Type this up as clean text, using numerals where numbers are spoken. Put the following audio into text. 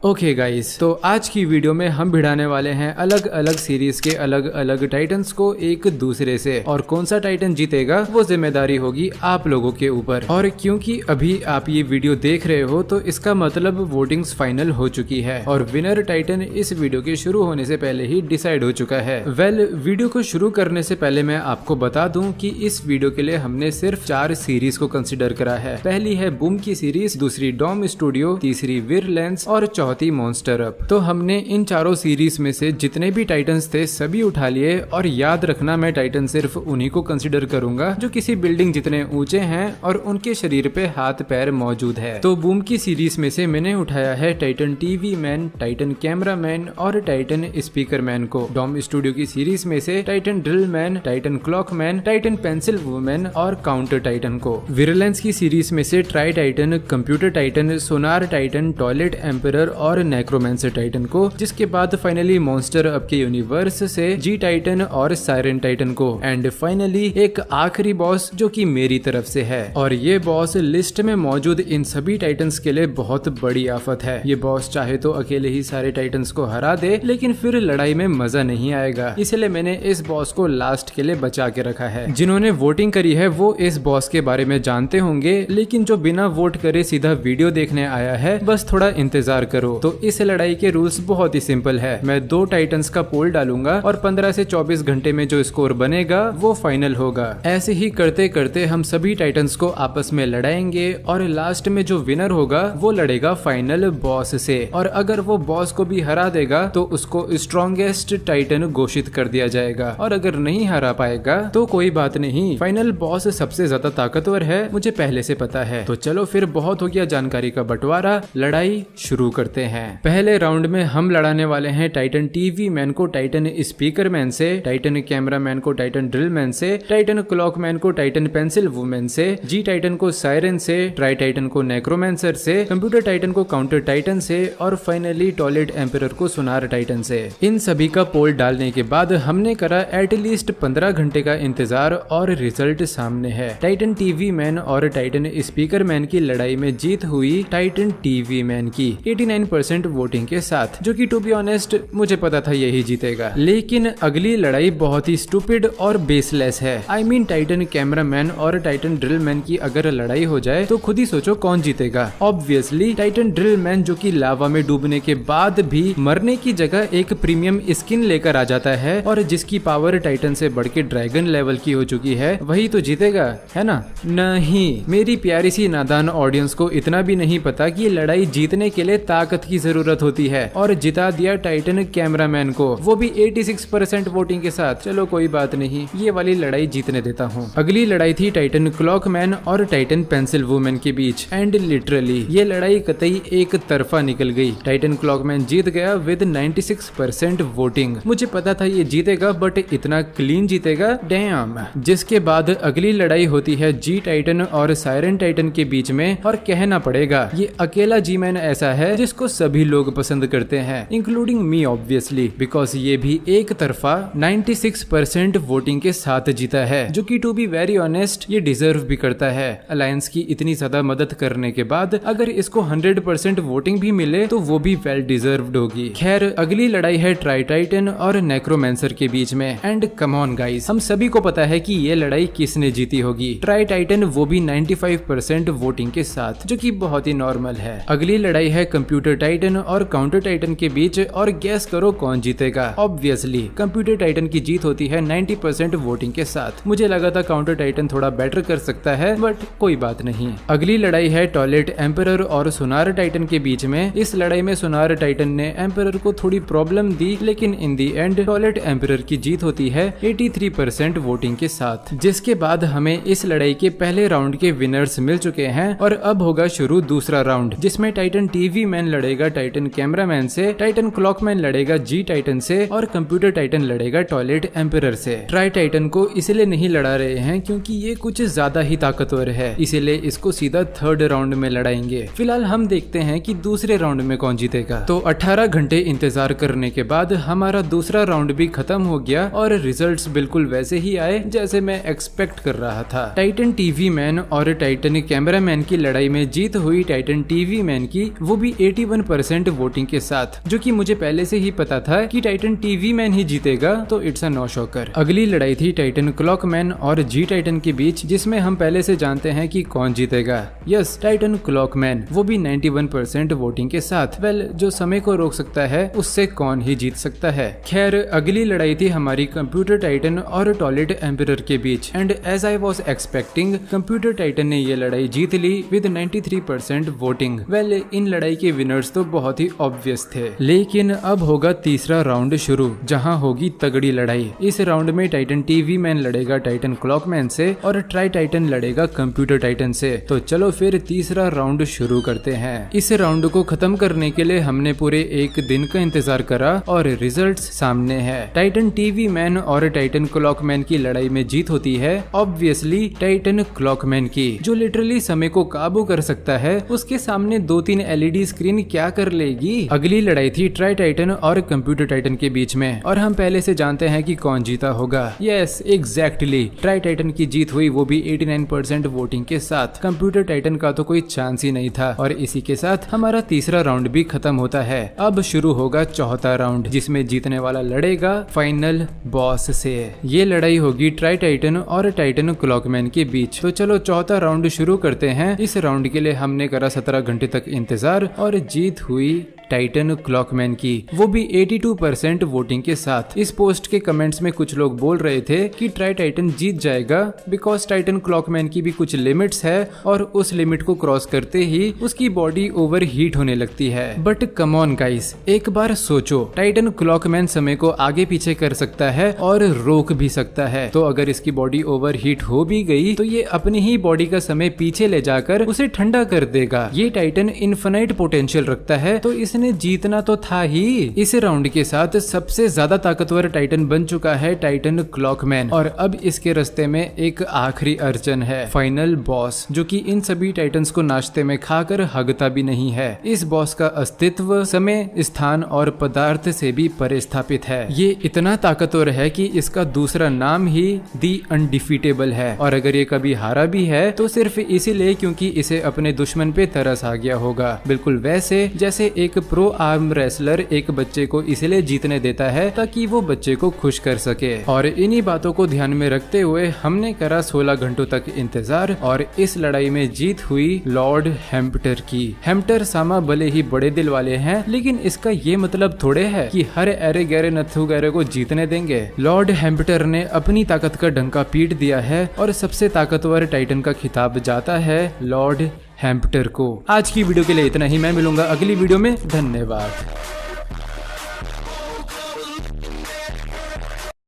Okay guys, तो आज की वीडियो में हम भिड़ाने वाले हैं अलग अलग सीरीज के अलग अलग टाइटन्स को एक दूसरे से, और कौन सा टाइटन जीतेगा वो जिम्मेदारी होगी आप लोगों के ऊपर। और क्योंकि अभी आप ये वीडियो देख रहे हो तो इसका मतलब वोटिंग्स फाइनल हो चुकी है और विनर टाइटन इस वीडियो के शुरू होने से पहले ही डिसाइड हो चुका है। वीडियो को शुरू करने से पहले मैं आपको बता दूं कि इस वीडियो के लिए हमने सिर्फ 4 सीरीज को कंसिडर करा है। पहली है बूम की सीरीज, दूसरी डॉम स्टूडियो, तीसरी विरलेंस और चौथी मॉन्स्टर अप। तो हमने इन चारों सीरीज में से जितने भी टाइटन्स थे सभी उठा लिए, और याद रखना मैं टाइटन सिर्फ उन्हीं को कंसिडर करूंगा जो किसी बिल्डिंग जितने ऊंचे हैं और उनके शरीर पे हाथ पैर मौजूद है। तो बूम की सीरीज में से मैंने उठाया है Titan TV man, Titan camera man और टाइटन स्पीकर मैन को। डॉम स्टूडियो की सीरीज में से Titan drill man, Titan clock man, Titan pencil women और काउंटर टाइटन को। विरलेंस की सीरीज में से ट्राई टाइटन, कंप्यूटर टाइटन, सोनार टाइटन, टॉयलेट एम्परर और नेक्रोमेंसर टाइटन को। जिसके बाद फाइनली मॉन्स्टर अप के यूनिवर्स से जी टाइटन और साइरन टाइटन को। एंड फाइनली एक आखिरी बॉस जो कि मेरी तरफ से है, और ये बॉस लिस्ट में मौजूद इन सभी टाइटन्स के लिए बहुत बड़ी आफत है। ये बॉस चाहे तो अकेले ही सारे टाइटन्स को हरा दे, लेकिन फिर लड़ाई में मजा नहीं आएगा, इसलिए मैंने इस बॉस को लास्ट के लिए बचा के रखा है। जिन्होंने वोटिंग करी है वो इस बॉस के बारे में जानते होंगे, लेकिन जो बिना वोट करे सीधा वीडियो देखने आया है बस थोड़ा इंतजार करो। तो इस लड़ाई के रूल्स बहुत ही सिंपल है। मैं 2 टाइटन्स का पोल डालूंगा और 15 से 24 घंटे में जो स्कोर बनेगा वो फाइनल होगा। ऐसे ही करते करते हम सभी टाइटन्स को आपस में लड़ाएंगे और लास्ट में जो विनर होगा वो लड़ेगा फाइनल बॉस से, और अगर वो बॉस को भी हरा देगा तो उसको स्ट्रॉन्गेस्ट टाइटन घोषित कर दिया जाएगा, और अगर नहीं हरा पाएगा तो कोई बात नहीं, फाइनल बॉस सबसे ज्यादा ताकतवर है, मुझे पहले से पता है। तो चलो फिर बहुत हो गया जानकारी का बंटवारा, लड़ाई शुरू करते हैं। पहले राउंड में हम लड़ाने वाले हैं टाइटन टीवी मैन को टाइटन स्पीकर मैन से, टाइटन कैमरा मैन को टाइटन ड्रिल मैन से, टाइटन क्लॉक मैन को टाइटन पेंसिल वुमेन से, जी टाइटन को साइरन से, ट्राई टाइटन को नेक्रोमेंसर से, कंप्यूटर टाइटन को काउंटर टाइटन से, और फाइनली टॉयलेट एम्परर को सोनार टाइटन से। इन सभी का पोल डालने के बाद हमने करा एटलीस्ट 15 घंटे का इंतजार, और रिजल्ट सामने है। टाइटन टीवी मैन और टाइटन स्पीकर मैन की लड़ाई में जीत हुई टाइटन टीवी मैन की 89% वोटिंग के साथ, जो कि टू बी ऑनेस्ट मुझे पता था यही जीतेगा। लेकिन अगली लड़ाई बहुत ही स्टूपिड और बेसलेस है। I mean Titan camera man और टाइटन ड्रिल मैन की अगर लड़ाई हो जाए तो खुद ही सोचो कौन जीतेगा। ऑब्वियसली टाइटन ड्रिल मैन, जो कि लावा में डूबने के बाद भी मरने की जगह एक प्रीमियम स्किन लेकर आ जाता है और जिसकी पावर टाइटन से बढ़ के ड्रैगन लेवल की हो चुकी है, वही तो जीतेगा, है ना? नहीं, मेरी प्यारी सी नादान ऑडियंस को इतना भी नहीं पता कि लड़ाई जीतने के लिए ताकत की जरूरत होती है, और जिता दिया टाइटन कैमरामैन को, वो भी 86% वोटिंग के साथ। चलो कोई बात नहीं, ये वाली लड़ाई जीतने देता हूँ। अगली लड़ाई थी टाइटन क्लॉक मैन और टाइटन पेंसिल वुमेन के बीच, एंड लिटरली ये लड़ाई कतई एक तरफा निकल गई। टाइटन क्लॉक मैन जीत गया विद 96% वोटिंग। मुझे पता था ये जीतेगा, बट इतना क्लीन जीतेगा, डैम। जिसके बाद अगली लड़ाई होती है जी टाइटन और साइरन टाइटन के बीच में, और कहना पड़ेगा ये अकेला जी मैन ऐसा है जिसको सभी लोग पसंद करते हैं, इंक्लूडिंग मी ऑब्वियसली, बिकॉज ये भी एक तरफा 96% वोटिंग के साथ जीता है, जो कि टू बी वेरी ऑनेस्ट ये डिजर्व भी करता है। अलायंस की इतनी ज्यादा मदद करने के बाद अगर इसको 100% वोटिंग भी मिले तो वो भी वेल डिजर्व्ड होगी। खैर अगली लड़ाई है ट्राई टाइटन और नेक्रोमेंसर के बीच में, एंड कम ऑन गाइस, हम सभी को पता है कि ये लड़ाई किसने जीती होगी। ट्राई टाइटन, वो भी 95% वोटिंग के साथ, जो कि बहुत ही नॉर्मल है। अगली लड़ाई है कंप्यूटर टाइटन और काउंटर टाइटन के बीच, और गैस करो कौन जीतेगा। ऑब्वियसली कंप्यूटर टाइटन की जीत होती है 90% वोटिंग के साथ। मुझे लगा था काउंटर टाइटन थोड़ा बेटर कर सकता है, बट कोई बात नहीं। अगली लड़ाई है टॉयलेट एम्परर और सोनार टाइटन के बीच में। इस लड़ाई में सोनार टाइटन ने एम्परर को थोड़ी प्रॉब्लम दी, लेकिन इन दी एंड टॉयलेट एम्परर की जीत होती है 83% वोटिंग के साथ। जिसके बाद हमें इस लड़ाई के पहले राउंड के विनर्स मिल चुके हैं, और अब होगा शुरू दूसरा राउंड, जिसमें टाइटन टीवी मैन लड़ेगा टाइटन कैमरामैन से, टाइटन क्लॉक मैन लड़ेगा जी टाइटन से, और कंप्यूटर टाइटन लड़ेगा टॉयलेट एम्परर से। ट्राई टाइटन को इसलिए नहीं लड़ा रहे हैं क्योंकि ये कुछ ज्यादा ही ताकतवर है, इसीलिए इसको सीधा थर्ड राउंड में लड़ाएंगे। फिलहाल हम देखते हैं कि दूसरे राउंड में कौन जीतेगा। तो 18 घंटे इंतजार करने के बाद हमारा दूसरा राउंड भी खत्म हो गया, और रिजल्ट्स बिल्कुल वैसे ही आए जैसे मैं एक्सपेक्ट कर रहा था। टाइटन टीवी मैन और टाइटन कैमरामैन की लड़ाई में जीत हुई टाइटन टीवी मैन की, वो भी 91% वोटिंग के साथ, जो कि मुझे पहले से ही पता था कि टाइटन टीवी मैन ही जीतेगा, तो इट्स अ नो शॉकर। अगली लड़ाई थी टाइटन क्लॉकमैन और जी टाइटन के बीच, जिसमें हम पहले से जानते हैं कि कौन जीतेगा। यस, टाइटन क्लॉकमैन, वो भी 91% वोटिंग के साथ। वेल, जो समय को रोक सकता है उससे कौन ही जीत सकता है। खैर, अगली लड़ाई थी हमारी कंप्यूटर टाइटन और टॉयलेट एम्परर के बीच, and as I was expecting, computer titan ने ये लड़ाई जीत ली विद 93% वोटिंग। वेल, इन लड़ाई के विनर्स तो बहुत ही ऑब्वियस थे, लेकिन अब होगा तीसरा राउंड शुरू, जहां होगी तगड़ी लड़ाई। इस राउंड में टाइटन टीवी मैन लड़ेगा टाइटन क्लॉकमैन से और ट्राई टाइटन लड़ेगा कंप्यूटर टाइटन से। तो चलो फिर तीसरा राउंड शुरू करते हैं। इस राउंड को खत्म करने के लिए हमने पूरे एक दिन का इंतजार करा और रिजल्ट्स सामने है। टाइटन टीवी मैन और टाइटन क्लॉकमैन की लड़ाई में जीत होती है ऑब्वियसली टाइटन क्लॉकमैन की, जो लिटरली समय को काबू कर सकता है। उसके सामने 2-3 LED स्क्रीन क्या कर लेगी। अगली लड़ाई थी ट्राई टाइटन और कंप्यूटर टाइटन के बीच में, और हम पहले से जानते हैं कि कौन जीता होगा। यस, एग्जैक्टली, ट्राई टाइटन की जीत हुई, वो भी 89% वोटिंग के साथ। कंप्यूटर टाइटन का तो कोई चांस ही नहीं था। और इसी के साथ हमारा तीसरा राउंड भी खत्म होता है। अब शुरू होगा चौथा राउंड, जिसमें जीतने वाला लड़ेगा फाइनल बॉस से। ये लड़ाई होगी ट्राई टाइटन और टाइटन क्लॉकमैन के बीच। तो चलो चौथा राउंड शुरू करते हैं। इस राउंड के लिए हमने करा 17 घंटे तक इंतजार और जीत हुई टाइटन क्लॉकमैन की, वो भी 82% वोटिंग के साथ। इस पोस्ट के कमेंट्स में कुछ लोग बोल रहे थे कि ट्राई टाइटन जीत जाएगा बिकॉज टाइटन क्लॉकमैन की भी कुछ लिमिट्स है और उस लिमिट को क्रॉस करते ही उसकी बॉडी ओवर हीट होने लगती है। बट कम ऑन गाइस, एक बार सोचो, टाइटन क्लॉकमैन समय को आगे पीछे कर सकता है और रोक भी सकता है। तो अगर इसकी बॉडी ओवर हीट हो भी गई तो ये अपनी ही बॉडी का समय पीछे ले जाकर उसे ठंडा कर देगा। ये टाइटन इनफिनाइट पोटेंशियल रखता है, तो इसने जीतना तो था ही। इस राउंड के साथ सबसे ज्यादा ताकतवर टाइटन बन चुका है टाइटन क्लॉकमैन, और अब इसके रास्ते में एक आखिरी अड़चन है, फाइनल बॉस, जो कि इन सभी टाइटन्स को नाश्ते में खाकर हगता भी नहीं है। इस बॉस का अस्तित्व समय, स्थान और पदार्थ से भी परे स्थापित है। ये इतना ताकतवर है कि इसका दूसरा नाम ही दी अनडिफीटेबल है, और अगर ये कभी हारा भी है तो सिर्फ इसीलिए क्योंकि इसे अपने दुश्मन पे तरस आ गया होगा। बिल्कुल वैसे जैसे एक प्रो आर्म रेसलर एक बच्चे को इसलिए जीतने देता है ताकि वो बच्चे को खुश कर सके। और इन्हीं बातों को ध्यान में रखते हुए हमने करा 16 घंटों तक इंतजार, और इस लड़ाई में जीत हुई लॉर्ड हेम्प्टर की। हेम्प्टर सामा भले ही बड़े दिल वाले हैं, लेकिन इसका ये मतलब थोड़े है कि हर एरे गहरे नथु गहरे को जीतने देंगे। लॉर्ड हेम्प्टर ने अपनी ताकत का डंका पीट दिया है और सबसे ताकतवर टाइटन का खिताब जाता है लॉर्ड हेम्प्टर को। आज की वीडियो के लिए इतना ही। मैं मिलूंगा अगली वीडियो में। धन्यवाद।